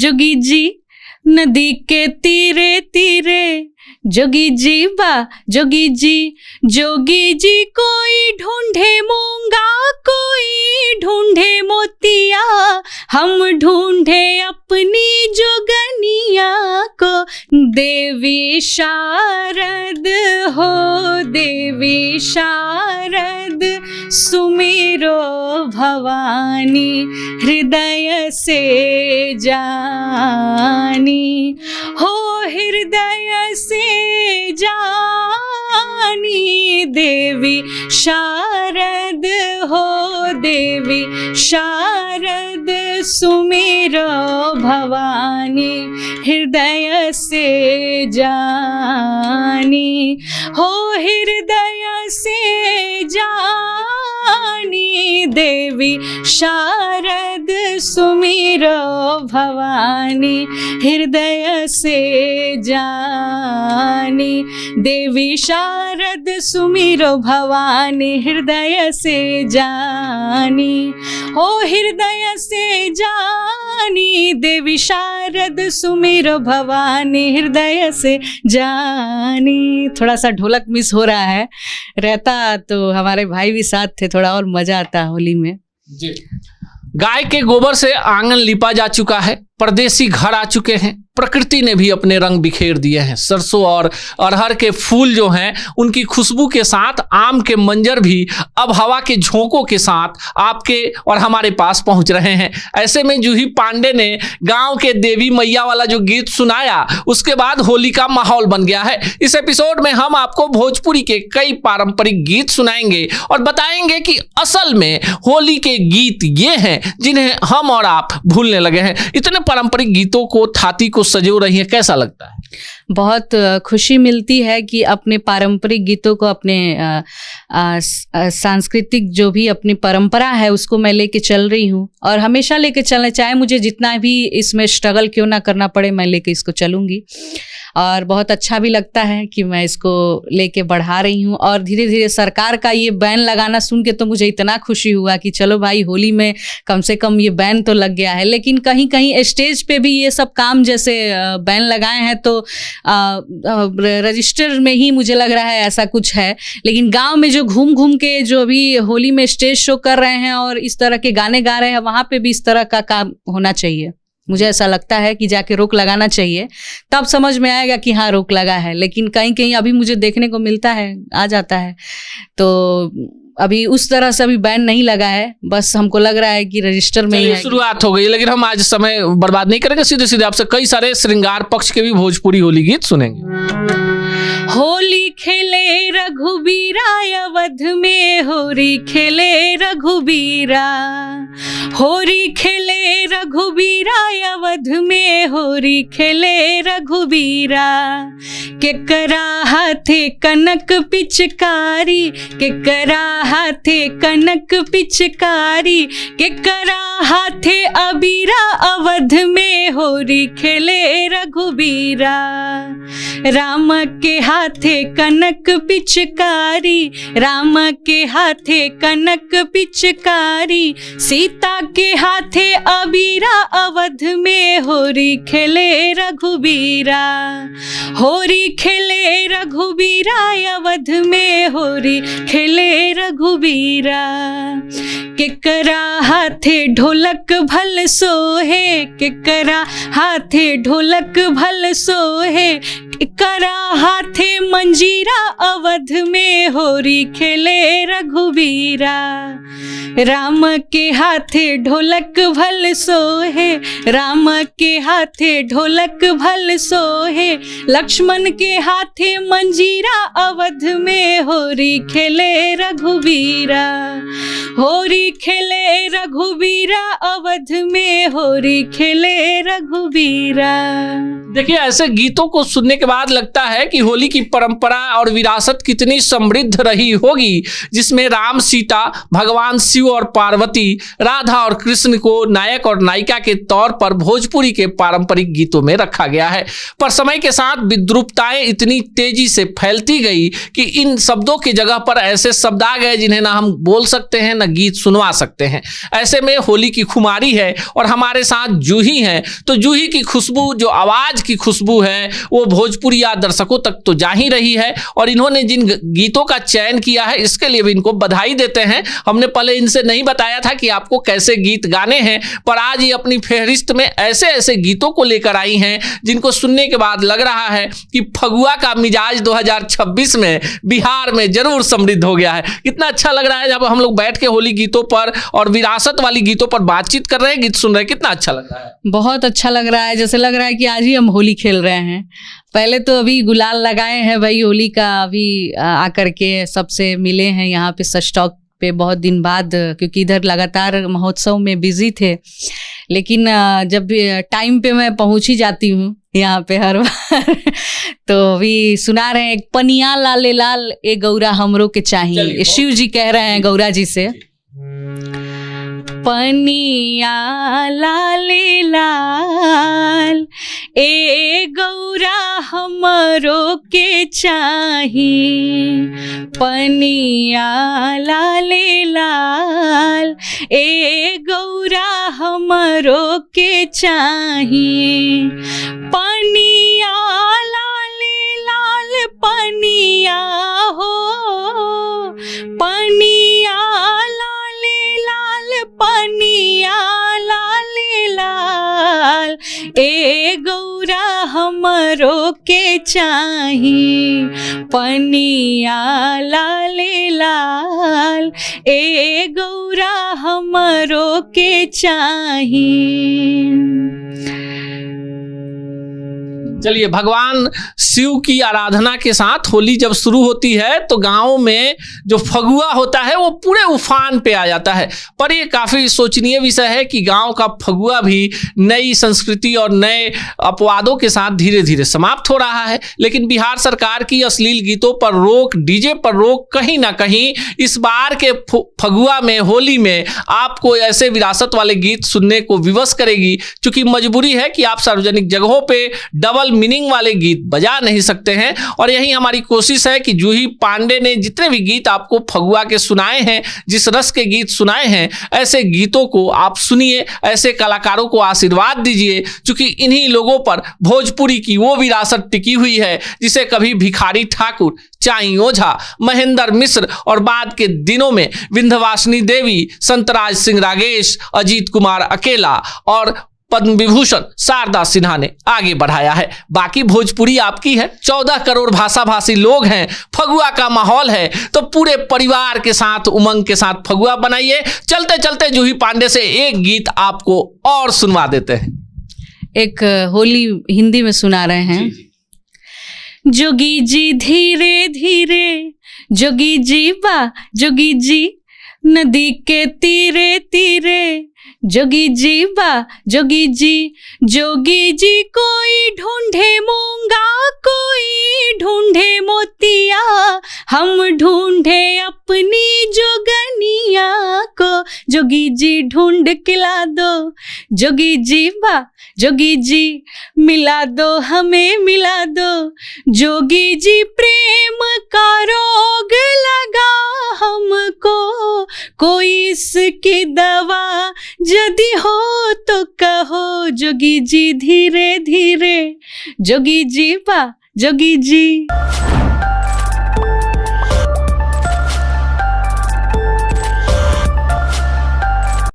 जोगी जी नदी के तीरे तीरे, जोगी जी बा जोगी जी कोई ढूंढे मूंगा, कोई ढूंढे मोतिया, हम ढूंढे अपनी जोगनिया को। देवी शारद हो देवी शारद, सुमिरो भवानी हृदय से जानी, हो हृदय से जानी। देवी शारद हो देवी शारद, सुमिरो भवानी हृदय से जानी, हो हृदय से जानी। देवी शारद सुमिरो भवानी हृदय से जानी, देवी शारद सुमिरो भवानी हृदय से जानी, हो हृदय से जानी। देवी शारद सुमिरो भवानी हृदय से जानी। थोड़ा सा ढोलक मिस हो रहा है, रहता तो हमारे भाई भी साथ थे, थोड़ा और मजा आता होली में जी। गाय के गोबर से आंगन लिपा जा चुका है, परदेसी घर आ चुके हैं, प्रकृति ने भी अपने रंग बिखेर दिए हैं। सरसों और अरहर के फूल जो हैं उनकी खुशबू के साथ आम के मंजर भी अब हवा के झोंकों के साथ आपके और हमारे पास पहुंच रहे हैं। ऐसे में जूही पांडे ने गांव के देवी मैया वाला जो गीत सुनाया, उसके बाद होली का माहौल बन गया है। इस एपिसोड में हम आपको भोजपुरी के कई पारंपरिक गीत सुनाएंगे और बताएंगे कि असल में होली के गीत ये हैं जिन्हें हम और आप भूलने लगे हैं। इतने पारंपरिक गीतों को थाती को सजो रही है, कैसा लगता है? बहुत खुशी मिलती है कि अपने पारंपरिक गीतों को, अपने सांस्कृतिक जो भी अपनी परंपरा है उसको मैं लेके चल रही हूँ और हमेशा लेके चलना, चाहे मुझे जितना भी इसमें स्ट्रगल क्यों ना करना पड़े, मैं लेके इसको चलूँगी। और बहुत अच्छा भी लगता है कि मैं इसको लेके बढ़ा रही हूँ। और धीरे धीरे सरकार का ये बैन लगाना सुन के तो मुझे इतना खुशी हुआ कि चलो भाई, होली में कम से कम ये बैन तो लग गया है। लेकिन कहीं कहीं स्टेज पे भी ये सब काम जैसे बैन लगाए हैं तो रजिस्टर में ही मुझे लग रहा है ऐसा कुछ है। लेकिन गांव में जो घूम घूम के जो अभी होली में स्टेज शो कर रहे हैं और इस तरह के गाने गा रहे हैं, वहाँ पे भी इस तरह का काम होना चाहिए। मुझे ऐसा लगता है कि जाके रोक लगाना चाहिए, तब समझ में आएगा कि हाँ रोक लगा है। लेकिन कहीं कहीं अभी मुझे देखने को मिलता है, आ जाता है, तो अभी उस तरह से अभी बैन नहीं लगा है। बस हमको लग रहा है कि रजिस्टर में ही शुरुआत हो गई। लेकिन हम आज समय बर्बाद नहीं करेंगे, सीधे सीधे आपसे कई सारे श्रृंगार पक्ष के भी भोजपुरी होली गीत सुनेंगे। होली खेले रघुबीरा अवध में, होली खेले रघुबीरा, होली खेले रघुबीरा अवध में, होली खेले रघुबीरा। केकरा हाथे कनक पिचकारी, केकरा हाथे कनक पिचकारी, केकरा हाथे अबीरा अवध में, होली खेले रघुबीरा। राम के हाथे कनक पिचकारी, राम के हाथे कनक पिचकारी, सीता के हाथे अबीरा अवध में, होली खेले रघुबीरा। होली खेले रघुबीरा अवध में, होली खेले रघुबीरा। केकरा हाथे ढोलक भल सोहे, केकरा हाथे ढोलक भल सोहे, केकरा हाथे मंजीरा अवध में, होली खेले रघुबीरा। राम के हाथे ढोलक भल सोहे, राम के हाथे ढोलक भल सोहे, लक्ष्मण के हाथे मंजीरा अवध में, होली खेले रघुबीरा। होली खेले रघुबीरा अवध में, होली खेले रघुबीरा। देखिए, ऐसे गीतों को सुनने के बाद बाद लगता है कि होली की परंपरा और विरासत कितनी समृद्ध रही होगी, जिसमें राम, सीता, भगवान शिव और पार्वती, राधा और कृष्ण को नायक और नायिका के तौर पर भोजपुरी के पारंपरिक गीतों में रखा गया है। पर समय के साथ विद्रूपताएं इतनी तेजी से फैलती गई कि इन शब्दों की जगह पर ऐसे शब्द आ गए जिन्हें ना हम बोल सकते हैं ना गीत सुनवा सकते हैं। ऐसे में होली की खुमारी है और हमारे साथ जूही हैं, तो जूही की खुशबू, जो आवाज की खुशबू है, वो भोजपुरिया दर्शकों तक तो जा ही रही है और इन्होंने जिन गीतों का चयन किया है इसके लिए भी इनको बधाई देते हैं। हमने पहले इनसे नहीं बताया था कि आपको कैसे गीत गाने हैं, पर आज ये अपनी फेहरिस्त में ऐसे ऐसे गीतों को लेकर आई हैं जिनको सुनने के बाद लग रहा है कि फगुआ का मिजाज 2026 में बिहार में जरूर समृद्ध हो गया है। कितना अच्छा लग रहा है जब हम लोग बैठ के होली गीतों पर और विरासत वाली गीतों पर बातचीत कर रहे हैं, गीत सुन रहे हैं, कितना अच्छा लग रहा है। बहुत अच्छा लग रहा है, जैसे लग रहा है कि आज ही हम होली खेल रहे हैं। पहले तो अभी गुलाल लगाए हैं भाई होली का, अभी आकर के सबसे मिले हैं यहाँ पे सस्टॉक पे बहुत दिन बाद, क्योंकि इधर लगातार महोत्सव में बिजी थे। लेकिन जब टाइम पे मैं पहुँच ही जाती हूँ यहाँ पे हर बार तो अभी सुना रहे हैं एक पनिया लाले लाल ए गौरा हमरो के चाहिए, शिव जी कह रहे हैं गौरा जी से। पनिया लाले लाल ए गौरा हमरो के चाही, पनिया लाले लाल ए गौरा हमरो के चाही, पनिया लाले लाल पनिया हो, पनिया पनिया लाले लाल ए गौरा हमरो के चाही, पनिया लाले लाल ए गौरा हमरो के चाही। चलिए, भगवान शिव की आराधना के साथ होली जब शुरू होती है तो गाँव में जो फगुआ होता है वो पूरे उफान पे आ जाता है। पर ये काफ़ी सोचनीय विषय है कि गांव का फगुआ भी नई संस्कृति और नए अपवादों के साथ धीरे धीरे समाप्त हो रहा है। लेकिन बिहार सरकार की अश्लील गीतों पर रोक, डीजे पर रोक कहीं ना कहीं इस बार के फगुआ में, होली में आपको ऐसे विरासत वाले गीत सुनने को विवश करेगी, क्योंकि मजबूरी है कि आप सार्वजनिक जगहों पे डबल मीनिंग वाले गीत बजा नहीं सकते हैं। और यही हमारी कोशिश है कि जूही पांडे ने जितने भी गीत आपको फगुआ के सुनाए हैं, जिस रस के गीत सुनाए हैं, ऐसे गीतों को आप सुनिए, ऐसे कलाकारों को आशीर्वाद दीजिए, क्योंकि इन्हीं लोगों पर भोजपुरी की वो विरासत टिकी हुई है जिसे कभी भिखारी ठाकुर, चाई ओझा, महेंद्र मिश्र और बाद के दिनों में विंध्यवासिनी देवी, संतराज सिंह रागेश, अजीत कुमार अकेला और पद्म विभूषण शारदा सिन्हा ने आगे बढ़ाया है। बाकी भोजपुरी आपकी है, 14 करोड़ भाषा भाषी लोग हैं, फगुआ का माहौल है, तो पूरे परिवार के साथ, उमंग के साथ फगुआ बनाइए। चलते चलते जूही पांडे से एक गीत आपको और सुनवा देते हैं। एक होली हिंदी में सुना रहे हैं। जोगी जी धीरे धीरे, जोगी जी बा, जोगी जी नदी के तीरे तीरे, जोगी जी बा, जोगी जी कोई ढूंढे मूंगा, कोई ढूंढे मोतिया, हम ढूंढे अपनी जोगनिया को, जोगी जी ढूंढ के ला दो, जोगी जी बा, जोगी जी मिला दो, हमें मिला दो, जोगी जी प्रेम का रोग लगा हमको, कोई इसकी दवा यदि हो तो कहो, जोगी जी धीरे धीरे, जोगी जी बा, जोगी जी।